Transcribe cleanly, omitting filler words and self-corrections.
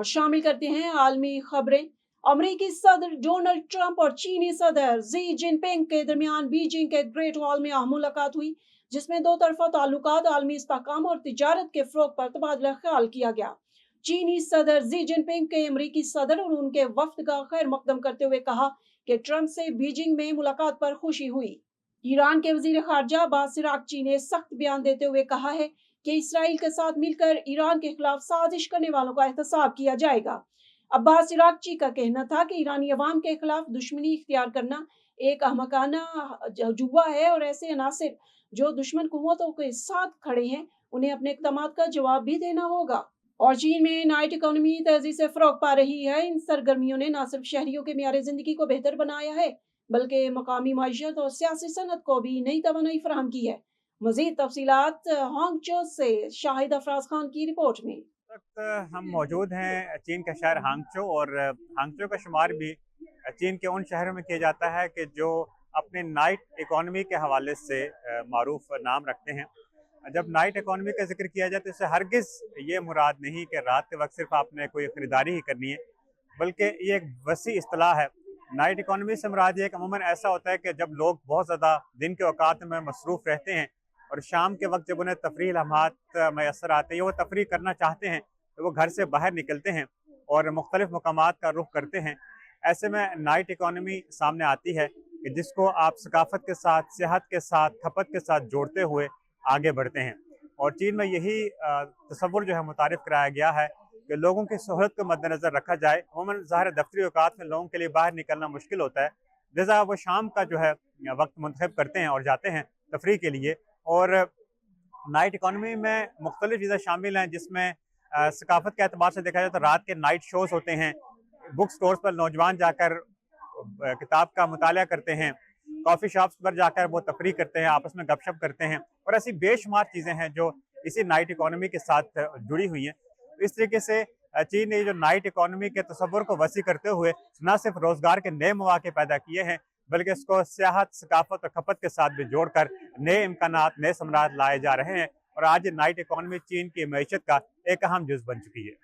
और शामिल करते हैं आलमी खबरें। अमेरिकी सदर डोनाल्ड ट्रंप और चीनी सदर जी जिनपिंग के दरमियान बीजिंग के ग्रेट हॉल में अहम मुलाकात हुई, जिसमें दो तरफा ताल्लुकात, आलमी इस्तेहकाम और तिजारत के फ़रोग़ पर तबादला ख्याल किया गया। चीनी सदर जी जिनपिंग के अमेरिकी सदर और उनके वफ्द का खैर मकदम करते हुए कहा कि ट्रंप से बीजिंग में मुलाकात पर खुशी हुई। ईरान के वजीर खारजा अब्बास अरागची ने सख्त बयान देते हुए कहा है कि इसराइल के साथ मिलकर ईरान के खिलाफ साजिश करने वालों का एहतसाब किया जाएगा। अब्बास अरागची का कहना था कि ईरानी अवाम के खिलाफ दुश्मनी इख्तियार करना एक अहमकाना जुआ है और ऐसे अनासिर जो दुश्मन कुव्वतों के साथ खड़े हैं, उन्हें अपने इक़दामात का जवाब भी देना होगा। और चीन में नाइट इकोनॉमी तेजी से फ़रोग़ पा रही है। इन सरगर्मियों ने न सिर्फ शहरियों के मियार ज़िंदगी को बेहतर बनाया है, बल्कि मकामी माइशत और सियासी सनत को भी नई तवानाई फराहम की है। मज़ीद तफ़सीलात हांगझो से शाहिद अफराज खान की रिपोर्ट में। इस वक्त हम मौजूद हैं चीन के शहर हांगझो, और हांगझो का शुमार भी चीन के उन शहरों में किया जाता है कि जो अपने नाइट इकोनॉमी के हवाले से मारूफ नाम रखते हैं। जब नाइट इकोनॉमी का जिक्र किया जाए तो इससे हरगिज़ ये मुराद नहीं कि रात के वक्त सिर्फ आपने कोई ख़रीदारी ही करनी है, बल्कि ये एक वसी इस्तिलाह है। नाइट इकोनॉमी से मुराद ये अमूमन ऐसा होता है कि जब लोग बहुत ज़्यादा दिन के औकात में मसरूफ़ रहते हैं और शाम के वक्त जब उन्हें तफरीह लम्हात मैसर आते हैं, वो तफरीह करना चाहते हैं, तो वो घर से बाहर निकलते हैं और मुख्तलिफ़ मकामात का रुख करते हैं। ऐसे में नाइट इकोनॉमी सामने आती है कि जिसको आप सकाफ़त के साथ, सेहत के साथ, खपत के साथ जोड़ते हुए आगे बढ़ते हैं। और चीन में यही तसव्वुर जो है मुतारिफ़ कराया गया है कि लोगों की सहूलत को मद्देनज़र रखा जाए। अमूमन ज़ाहिर दफ्तरी औकात में लोगों के लिए बाहर निकलना मुश्किल होता है, लिहाज़ा वो शाम का जो है वक्त मुंतखब करते हैं और जाते हैं तफरीह के लिए। और नाइट इकोनॉमी में मुख्तलिफ़ चीज़ें शामिल हैं, जिसमें सकाफ़त के एतबार से देखा जाए तो रात के नाइट शोज़ होते हैं, बुक स्टोर्स पर नौजवान जाकर किताब का मुताला करते हैं, कॉफ़ी शॉप्स पर जाकर वो तफरीह करते हैं, आपस में गपशप करते हैं, और ऐसी बेशुमार चीज़ें हैं जो इसी नाइट इकोनॉमी के साथ जुड़ी हुई हैं। इस तरीके से चीन ने जो नाइट इकोनॉमी के तसव्वुर को वसी करते हुए न सिर्फ रोज़गार के नए मौके पैदा किए हैं, बल्कि इसको सियाहत, सकाफ़त और खपत के साथ भी जोड़कर नए इम्कानात, नए समरात लाए जा रहे हैं, और आज नाइट इकोनॉमी चीन की मईशत का एक अहम जुज़ बन चुकी है।